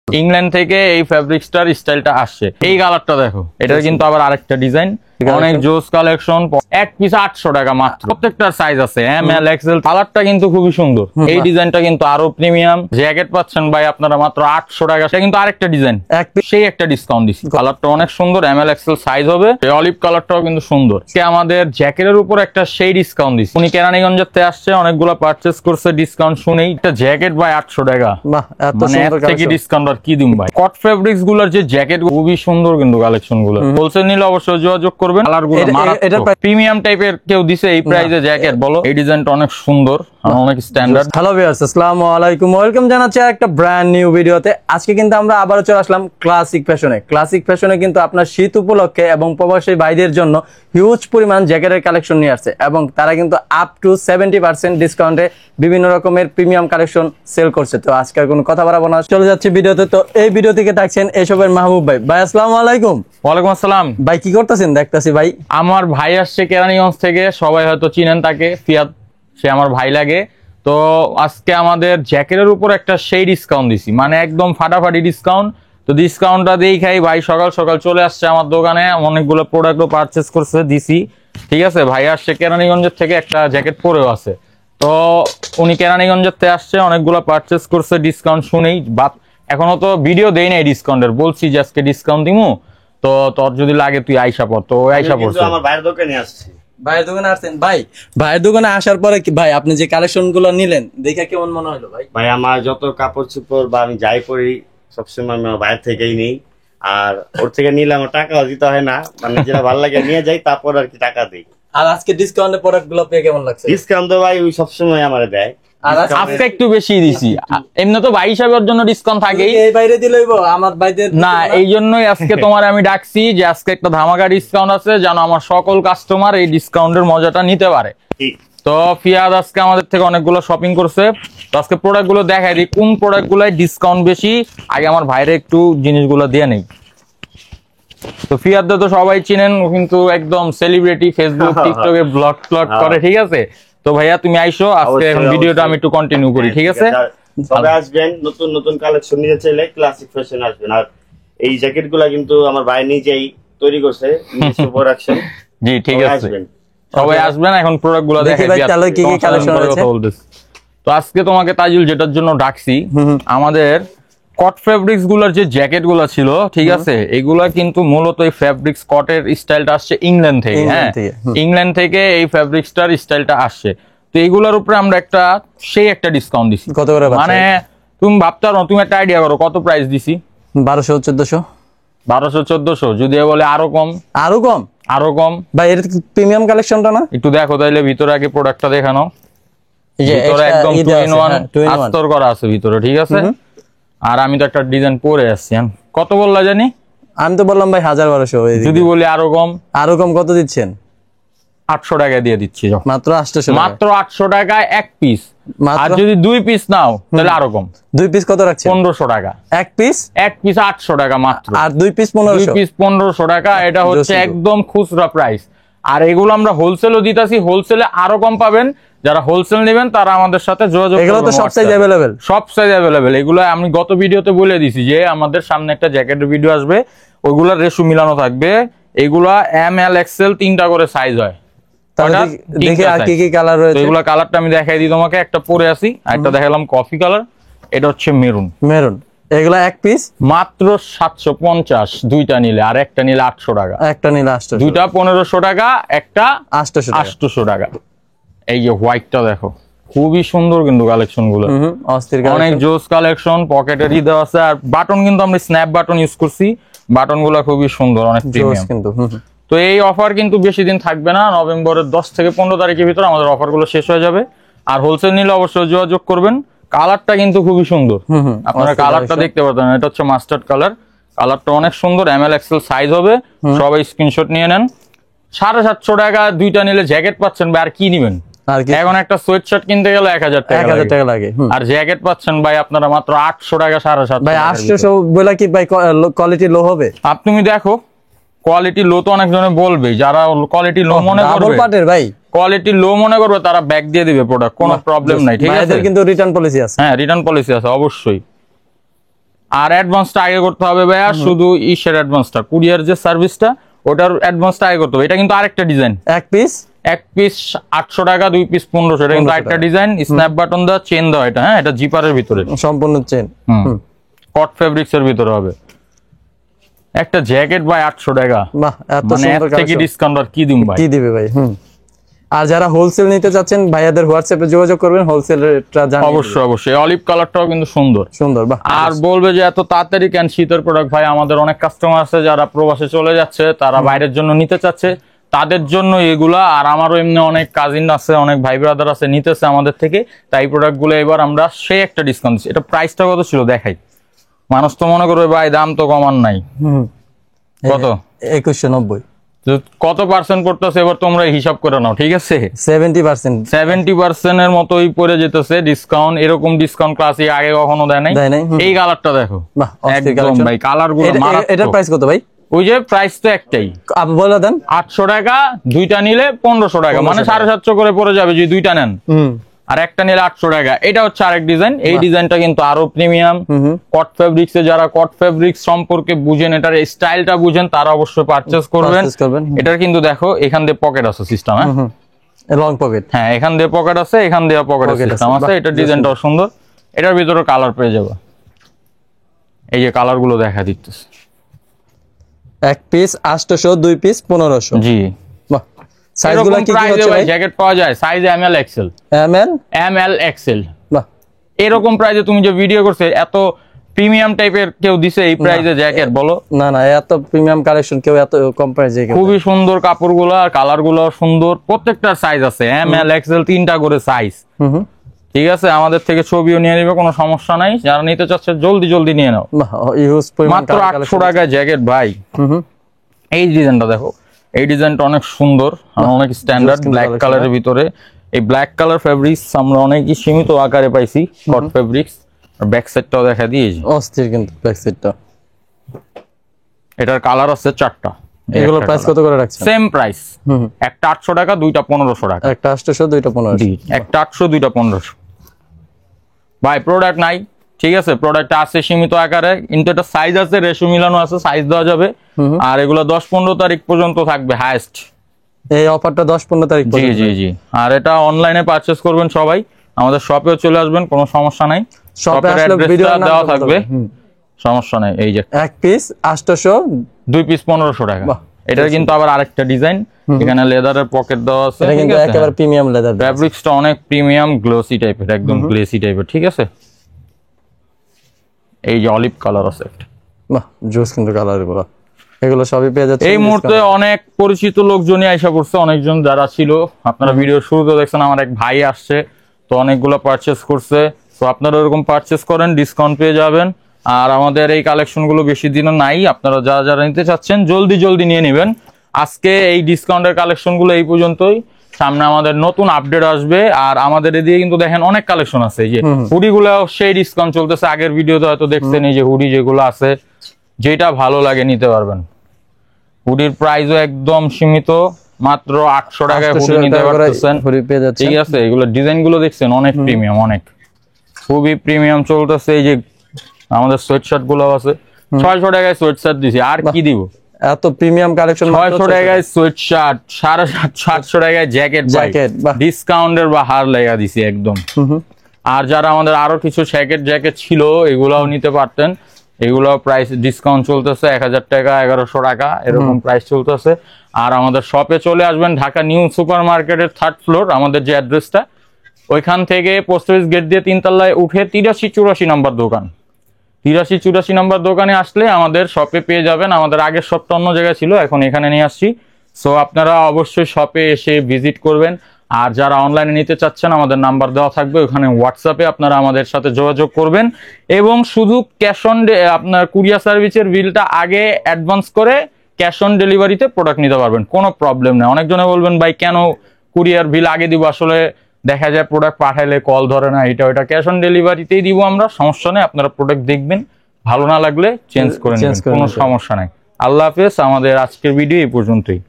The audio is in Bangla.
ইংল্যান্ড থেকে এই ফ্যাব্রিক্সটার স্টাইলটা আসছে। এই কালারটা দেখো, এটা কিন্তু আবার আরেকটা ডিজাইন, অনেক জোস কালেকশন। এক পিস 800 টাকা মাত্র। প্রত্যেকটার সাইজ আছে এম এল এক্সেল। কালারটা কিন্তু খুবই সুন্দর। এই ডিজাইনটা কিন্তু আরো প্রিমিয়াম। জ্যাকেট পাচ্ছেন ভাই আপনারা মাত্র 800 টাকা। সেটা কিন্তু আরেকটা ডিজাইন, সেই একটা ডিসকাউন্ট দিচ্ছি। কালারটা অনেক সুন্দর, এম এল এক্সেল সাইজ হবে। অলিভ কালারটাও কিন্তু সুন্দর। আমাদের জ্যাকেটের উপর একটা সেই ডিসকাউন্ট দিচ্ছি। উনি কেরানীগঞ্জের থেকে আসছে, অনেকগুলো পারচেস করছে ডিসকাউন্ট শুনেই। একটা জ্যাকেট ভাই 800 টাকা, মানে এর থেকে ডিসকাউন্ট আর কি দিম ভাই। কট ফেব্রিক্স গুলোর যে জ্যাকেট খুবই সুন্দর কিন্তু কালেকশন গুলো। হোলসেল নিলে অবশ্যই যোগাযোগ করবেন। কালার গুলো প্রিমিয়াম টাইপের কেউ দিছে এই প্রাইসে জ্যাকেট বলো। এই ডিজাইনটা অনেক সুন্দর, অনেক স্ট্যান্ডার্ড। হ্যালো ভিউয়ার্স, আসসালামু আলাইকুম, ওয়েলকাম জানাচ্ছি একটা ব্র্যান্ড নিউ ভিডিওতে। আজকে কিন্তু আমরা আবারও চলে আসলাম ক্লাসিক ফ্যাশনে। ক্লাসিক ফ্যাশনে কিন্তু আপনার শীত উপলক্ষে এবং প্রবাসী ভাইদের জন্য হিউজ পরিমাণ জ্যাকেটের কালেকশন নিয়ে আসছে, এবং তারা কিন্তু আপ টু 70% ডিসকাউন্টে বিভিন্ন রকমের প্রিমিয়াম কালেকশন সেল করছে। তো আজকে কোনো কথা বাড়াবো না, চলে যাচ্ছে ভিডিওতে। তো এই ভিডিও থেকে থাকছেন এসবের মাহবুব ভাই। ভাই আসসালামু আলাইকুম। ওয়ালাইকুম আসসালাম। ভাই কি করতেছেন দেখতেছি ভাই? আমার ভাই আসছে কেরানীগঞ্জ থেকে, সবাই হয়তো চিনেন তাকে, ফিয়াদ। সে আমার ভাই লাগে। তো আজকে আমাদের জ্যাকেটের উপর একটা সেই ডিসকাউন্ট দিছি, মানে একদম ফাটাফাটি ডিসকাউন্ট। তো ডিসকাউন্টটা দেখাই ভাই সকাল সকাল চলে আসছে আমার দোকানে, অনেকগুলো প্রোডাক্টও পারচেস করছে, দিছি। ঠিক আছে, ভাই আসছে কেরানীগঞ্জের থেকে, একটা জ্যাকেট পরেও আছে। তো উনি কেরানীগঞ্জের থেকে আসছে, অনেকগুলো পারচেস করছে ডিসকাউন্ট শুনেই। বাট এখনো তো ভিডিও দেই নাই ডিসকাউন্টের, বলছি যে আজকে ডিসকাউন্ট দিমু, তো তোর যদি লাগে তুই আইসা পড়। তো আইসা পড়ছে, আমার ভাইয়ের দোকানে আসছি। ভাইয়ের দোকানে আসছেন ভাই? ভাইয়ের দোকানে আসার পরে কি ভাই আপনি যে কালেকশন গুলো নিলেন দেখে কেমন মনে হলো ভাই? ভাই আমার যত কাপড় চোপড় বা আমি যাই পরি সবসময় আমি আমার ভাইয়ের থেকেই নেই। আর ওর থেকে নিলে আমার টাকাও দিতে হয় না, মানে যেটা ভালো লাগে নিয়ে যাই, তারপর আর কি টাকা দিই। আর আজকে ডিসকাউন্টের প্রোডাক্ট গুলো পেয়ে কেমন লাগছে? ডিসকাউন্ট তো ভাই ওই সবসময় আমার দেয়। আর আজকে একটু বেশি দিছি। এমনি তো ভাই হিসাবের জন্য ডিসকাউন্ট থাকেই, এই বাইরে দিলেইব আমার ভাইদের না। এই জন্যই আজকে তোমার আমি ডাকছি যে আজকে একটা ধামাকা ডিসকাউন্ট আছে, যেন আমার সকল কাস্টমার এই ডিসকাউন্টের মজাটা নিতে পারে। তো ফিয়াদ আজকে আমাদের থেকে অনেকগুলো শপিং করছে। তো আজকে প্রোডাক্ট গুলো দেখাই দিই কোন প্রোডাক্ট গুলাই ডিসকাউন্ট বেশি। আগে আমার ভাইরে একটু জিনিসগুলো দিয়ে নেই। তো ফিয়াদ দা তো সবাই চিনেন, ও কিন্তু একদম সেলিব্রিটি, ফেসবুক টিকটকে ব্লগ করে। ঠিক আছে, তো ভাইয়া তুমি আইসো আজকে, এখন ভিডিওটা আমি একটু কন্টিনিউ করি। ঠিক আছে, সবাই আসবেন, নতুন নতুন কালেকশন নিয়ে চাইলে ক্লাসিক ফ্যাশন আসবেন। আর এই জ্যাকেট গুলা কিন্তু আমার ভাই নিজেই তৈরি করছে, নিজস্ব প্রোডাকশন। জি ঠিক আছে, সবাই আসবেন। এখন প্রোডাক্ট গুলো দেখাই দিই। তো আজকে তোমাকে তাজুল যেটার জন্য ডাকছি, আমাদের কট ফেব্রিক্স গুলোর যে জ্যাকেট গুলো ছিল, ঠিক আছে, এগুলা কিন্তু মূলত এই ফেব্রিক্স কটের স্টাইলটা আসছে ইংল্যান্ড থেকে। হ্যাঁ, ইংল্যান্ড থেকে এই ফেব্রিক্সটার স্টাইলটা আসছে। তো এইগুলোর উপরে আমরা একটা সেই একটা ডিসকাউন্ট দিছি। কত করে? মানে তুমি ভাবতে পারো, তুমি একটা আইডিয়া করো কত প্রাইস দিছি? 1200 1400 1200 1400, যদি বলে আরো কম। আরো কম? আরো কম ভাই, এটা কি প্রিমিয়াম কালেকশনটা না? একটু দেখো তাইলে ভিতরে, আগে প্রোডাক্টটা দেখানো। ভিতরে একদম 2-in-1 আস্তর করা আছে ভিতরে। ঠিক আছে, আর আমি তো একটা ডিজাইন পরে আসছি। কত বললা জানি? আমি তো বললাম ভাই 1200। যদি বলি আরো কম? আরো কম কত দিচ্ছেন? 800 টাকা দিয়ে দিচ্ছি। মাত্র 800? মাত্র 800 টাকায় এক পিস। আর যদি 2 পিস নাও তাহলে আরো কম। 2 পিস কত রাখছেন? 1500 টাকা এক পিস। এক পিস 800 টাকা মাত্র। আর 2 পিস 1500? 2 পিস 1500 টাকা। এটা হচ্ছে একদম খুচরা প্রাইস। আর এগুলো আমরা হোলসেলও দিতাছি, হোলসেলে আরো কম পাবেন। যারা হোলসেল নেবেন তারা আমাদের সাথে যোগাযোগ করবেন। এগুলো তো সব সাইজ अवेलेबल? সব সাইজ अवेलेबल। এগুলো আমি গত ভিডিওতে বলে দিছি যে আমাদের সামনে একটা জ্যাকেটের ভিডিও আসবে, ওইগুলোর রেশু মিলানো থাকবে। এগুলা এম এল এক্সেল 3টা করে সাইজ হয়। দেখি আর কি কি কালার রয়েছে। এগুলা কালারটা আমি দেখাই দিই তোমাকে। একটা পরে আসি, একটা দেখালাম কফি কালার, এটা হচ্ছে মেরুন। মেরুন। এগুলা এক পিস মাত্র 750, দুইটা নিলে। আর একটা নিলে 800 টাকা। একটা নিলে 800। দুইটা 1500 টাকা, একটা 800 টাকা। এই যে হোয়াইটটা দেখো, খুবই সুন্দর কিন্তু কালেকশন গুলো, অনেক জোস কালেকশন। পকেটের দেওয়া আছে। আর বাটন কিন্তু আমরা স্ন্যাপ বাটন ইউজ করছি। বাটন গুলা খুবই সুন্দর, অনেক প্রিমিয়াম কিন্তু। তো এই অফার কিন্তু বেশি দিন থাকবে না, নভেম্বরের 10 থেকে 15 তারিখের ভিতরে আমাদের অফার গুলো শেষ হয়ে যাবে। আর হোলসেল নিলে অবশ্যই যোগাযোগ করবেন। কালারটা কিন্তু খুবই সুন্দর, আপনারা কালারটা দেখতে পারবেন। এটা হচ্ছে মাস্টার্ড কালার। কালারটা অনেক সুন্দর, এম এল এক্সেল সাইজ হবে। সবাই স্ক্রিনশট নিয়ে নেন। 750 টাকা দুইটা নিলে জ্যাকেট পাচ্ছেন ভাই, আর কি নিবেন? এখন একটা সোয়েট শার্ট কিনতে গেলে 1000 টাকা লাগে। আর জ্যাকেট পাচ্ছেন ভাই আপনারা মাত্র 800 টাকা, 750 ভাই। 800 বলে কি ভাই কোয়ালিটি লো হবে? তুমি দেখো, কোয়ালিটি লো তো অনেকজনে বলবে, যারা কোয়ালিটি লো মনে করবে, ভাই কোয়ালিটি লো মনে করবে তারা ব্যাক দিয়ে দিবে প্রোডাক্ট, কোনো প্রবলেম নাই। ঠিক আছে, কিন্তু রিটার্ন পলিসি আছে। হ্যাঁ, রিটার্ন পলিসি আছে অবশ্যই। আর অ্যাডভান্সটা আগে করতে হবে ভাইয়া, শুধু ইসের অ্যাডভান্সটা, কুরিয়ার যে সার্ভিসটা ওটার অ্যাডভান্সটা আগে করতে হবে। এটা কিন্তু আরেকটা ডিজাইন, এক পিস 800 টাকা, 2 পিস 1500, এটা কিন্তু আরেকটা ডিজাইন, স্ন্যাপ বাটন দেওয়া, চেন দেওয়া। এটা হ্যাঁ, এটা জিপারের ভিতরে সম্পূর্ণ চেন, কট ফেব্রিক্স এর ভিতরে হবে। একটা জ্যাকেট ভাই 800 টাকা, বাহ এত মানে এর সুন্দর থেকে কালেকশন ডিসকাউন্ট আর কি দিম ভাই? কি দিবে ভাই? আর যারা হোলসেল নিতে চাচ্ছেন ভাইয়াদের হোয়াটসঅ্যাপে যোগাযোগ করবেন, হোলসেল রেটটা জানিয়ে অবশ্যই অবশ্যই। অলিভ কালারটাও কিন্তু সুন্দর সুন্দর, বাহ। আর বলবে যে এত তাড়াতাড়ি কেন শীতের প্রোডাক্ট? ভাই আমাদের অনেক কাস্টমার আছে যারা প্রবাসে চলে যাচ্ছে, তারা বাইরের জন্য নিতে চাচ্ছে, তাদের জন্য এগুলা। আর আমারও এমনি অনেক কাজিন আছে, অনেক ভাই ব্রাদার আছে, নিতেছে আমাদের থেকে, তাই প্রোডাক্ট গুলো এবার আমরা সেই একটা ডিসকাউন্ট দিচ্ছি। এটা প্রাইসটা কত ছিল দেখাই, মানুষ তো মনে করবে ভাই দাম তো কমান নাই। কত? 2190। তো কত পার্সেন্ট করতেছে এবার তোমরা হিসাব করে নাও, ঠিক আছে? 70%। 70% এর মতোই পড়ে যেতেছে ডিসকাউন্ট। এরকম ডিসকাউন্ট ক্লাসে আগে কখনো দেয় নাই। এই কালারটা দেখো, বাহ অস্থির একদম কালেকশন ভাই কালার গুলো এটার মারাত্মক। প্রাইস কত ভাই? ওই যে প্রাইস তো একটাই, আপনি বলে দেন। 800 টাকা, দুইটা নিলে 1500 টাকা, মানে 750 করে পড়ে যাবে যদি দুইটা নেন। আর একটা নিলে 800 টাকা। এটা হচ্ছে আরেক ডিজাইন, এই ডিজাইনটা কিন্তু আরো প্রিমিয়াম। কট ফেব্রিক্স এ যারা কট ফেব্রিক্স সম্পর্কে বুঝেন, এটার স্টাইলটা বুঝেন, তারা অবশ্যই পারচেজ করবেন। এটার কিন্তু দেখো এখান দিয়ে পকেট আছে সিস্টেম, হ্যাঁ লং পকেট, হ্যাঁ এখান দিয়ে পকেট আছে, এখান দিয়ে পকেট সিস্টেম আছে। এটার ডিজাইনটাও সুন্দর। এটার ভিতরে কালার পেয়ে যাবে, এই যে কালার গুলো দেখা দিতেছে। এক পিস 800, দুই পিস 1500। জি, বাহ। সাইজগুলো কি কি হচ্ছে ভাই? জ্যাকেট পাওয়া যায় size M L XL, M L XL. বাহ, এরকম প্রাইসে তুমি যে ভিডিও করছে, এত প্রিমিয়াম টাইপের কেউ দিছে এই প্রাইসে জ্যাকেট বলো? না না, এত প্রিমিয়াম কালেকশন কেউ এত কম প্রাইসে। খুবই সুন্দর কাপড়গুলো, আর কালারগুলো সুন্দর। প্রত্যেকটার সাইজ আছে, এমএল এক্সেল, 3টা করে সাইজ। ঠিক আছে, আমাদের থেকে ছবিও নিয়ে নিবে, কোনো সমস্যা নাই। যারা নিতে চাচ্ছে জলদি জলদি নিয়ে নাও। মাত্র 800 টাকায় জ্যাকেট ভাই। এই ডিজাইনটা দেখো, এই ডিজাইনটা অনেক সুন্দর, অনেক স্ট্যান্ডার্ড, ব্ল্যাক কালারের ভিতরে। এই ব্ল্যাক কালার ফেব্রিক্স আমরা অনেকই সীমিত আকারে পাইছি, কট ফেব্রিক্স। আর ব্যাক সাইডটাও দেখা দিয়েছি, অস্থির কিন্তু ব্যাক সাইডটা। এটার কালার আছে 4টা। এগুলো প্রাইস কত করে রাখছেন? সেম প্রাইস, একটা 800 টাকা, দুইটা 1500 টাকা। একটা 800, দুইটা 1500। একটা 800, দুইটা 1500। ভাই প্রোডাক্ট নাই, ঠিক আছে, প্রোডাক্ট আছে সীমিত আকারে, কিন্তু এটা সাইজ আছে, রেশু মিলানো আছে, সাইজ দেওয়া যাবে। আর এগুলো 10-15 তারিখ পর্যন্ত থাকবে হাইয়েস্ট। এই অফারটা 10-15 তারিখ জি জি জি। আর এটা অনলাইনে পারচেজ করবেন সবাই, আমাদের শপেও চলে আসবেন, কোনো সমস্যা নাই। শপের অ্যাড্রেসটা দেওয়া থাকবে, সমস্যা নাই। এই যে এক পিস 800, দুই পিস 1500 টাকা। এটার কিন্তু আবার আরেকটা ডিজাইন, এখানে লেদারের পকেট দেওয়া আছে। এটা কিন্তু একেবারে প্রিমিয়াম লেদার, ফেব্রিক্সটা অনেক প্রিমিয়াম, গ্লোসি টাইপের, একদম গ্লেসি টাইপের, ঠিক আছে। এই যে অলিভ কালার আছে একটা, বাহ জোস কিন্তু কালারগুলো। এগুলো সবই পেয়ে যাচ্ছে এই মুহূর্তে। অনেক পরিচিত লোকজনই আইসা পড়ছে, অনেকজন যারা ছিল, আপনারা ভিডিও শুরুতে দেখছেন, আমার এক ভাই আসছে, তো অনেকগুলো পারচেস করছে। তো আপনারা এরকম পারচেস করেন, ডিসকাউন্ট পেয়ে যাবেন। আর আমাদের এই কালেকশনগুলো বেশি দিনও নাই, আপনারা যারা যারা নিতে চাচ্ছেন জলদি জলদি নিয়ে নেবেন। আজকে এই ডিসকাউন্টের কালেকশনগুলো এই পর্যন্তই, সামনে আমাদের নতুন আপডেট আসবে। আর আমাদের এদিকে কিন্তু দেখেন অনেক কালেকশন আছে, এই যে হুডি গুলো সেই ডিসকাউন্ট চলতেছে, আগের ভিডিওতে হয়তো দেখছেন। এই যে হুডি যেগুলো আছে, যেটা ভালো লাগে নিতে পারবেন। হুডির প্রাইসও একদম সীমিত, মাত্র 800 টাকায় হুডি নিতে পারতেছেন, ঠিক আছে। এগুলো ডিজাইন গুলো দেখছেন, অনেক প্রিমিয়াম, অনেক খুবই প্রিমিয়াম চলতেছে। এই যে আমাদের সোয়েট শার্ট গুলো আছে, 600 টাকায় সোয়েট শার্ট দিছি, আর কি দিব? এত প্রিমিয়াম কালেকশন। 600 টাকায় সোয়েট শার্ট, 750 টাকায় জ্যাকেট, ডিসকাউন্টের বা হার লেগা দিছি একদম। আর যারা আমাদের আরো কিছু জ্যাকেট ছিল, এগুলাও নিতে পারতেন। এগুলো প্রাইস ডিসকাউন্ট চলতেছে, 1000 টাকা, 1100 টাকা, এরকম প্রাইস চলতেছে। আর আমাদের শপে চলে আসবেন, ঢাকা নিউ সুপার মার্কেটের 3rd ফ্লোর, আমাদের যে অ্যাড্রেসটা, ওইখান থেকে পোস্ট অফিস গেট দিয়ে 3 তলায় উঠে 83-84 নম্বর দোকান, 83-84 নম্বর দোকানে আসলে আমাদের শপে পেয়ে যাবেন। আমাদের আগের শপটা অন্য জায়গায় ছিল, এখন এখানে নিয়ে আসছি। সো আপনারা অবশ্যই শপে এসে ভিজিট করবেন। আর যারা অনলাইনে নিতে চাচ্ছেন, আমাদের নাম্বার দেওয়া থাকবে, ওখানে হোয়াটসঅ্যাপে আপনারা আমাদের সাথে যোগাযোগ করবেন। এবং শুধু ক্যাশ অন আপনার কুরিয়ার সার্ভিসের বিলটা আগে অ্যাডভান্স করে ক্যাশ অন ডেলিভারিতে প্রোডাক্ট নিতে পারবেন, কোনো প্রবলেম নেই। অনেকজনে বলবেন ভাই কেন কুরিয়ার বিল আগে দিব, আসলে দেখা যায় প্রোডাক্ট পাঠাইলে কল ধরে না, এটা ওইটা। ক্যাশ অন ডেলিভারিতেই দিব আমরা, সমস্যা নেই। আপনারা প্রোডাক্ট দেখবেন, ভালো না লাগলে চেঞ্জ করে নেবেন, কোনো সমস্যা নাই। আল্লাহ হাফেজ। আমাদের আজকের ভিডিও এই পর্যন্তই।